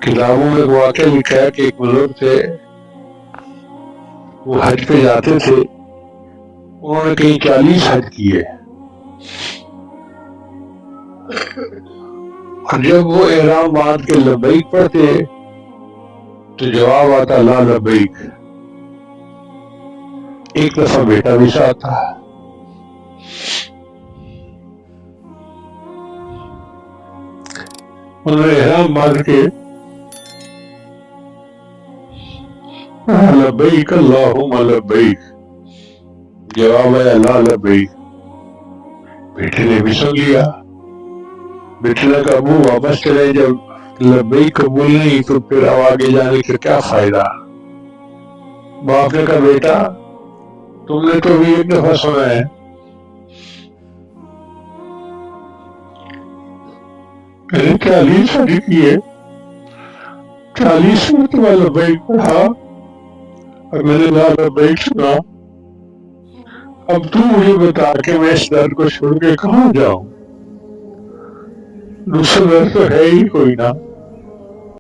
کتابوں میں واقعہ لکھا ہے کہ ایک بزرگ تھے، وہ حج پہ جاتے تھے، انہوں نے کہیں 40 حج کیے، اور جب وہ احرام باندھ کے لبیک پڑھتے تو جواب آتا لا لبیک۔ ایک دفعہ بیٹا بھی ساتھ تھا، انہوں نے احرام باندھ کے لبیک اللہم لبیک، جواب آیا لا لبیک۔ بیٹے نے بھی سن لیا، بیٹے نے کہا ابو واپس چلے، جب لبیک قبول نہیں تو پھر اب آگے جانے کا کیا فائدہ؟ باپ نے کہا بیٹا تم نے تو بھی ایک دفعہ سنا ہے، میں نے 40 حج کیے، 40 مرتبہ لبیک پڑھا اور میں نے لا لبیک سنا، اب تو مجھے بتا کہ میں اس در کو چھوڑ کے کہاں جاؤں؟ دوسرا در تو ہے ہی کوئی نہ۔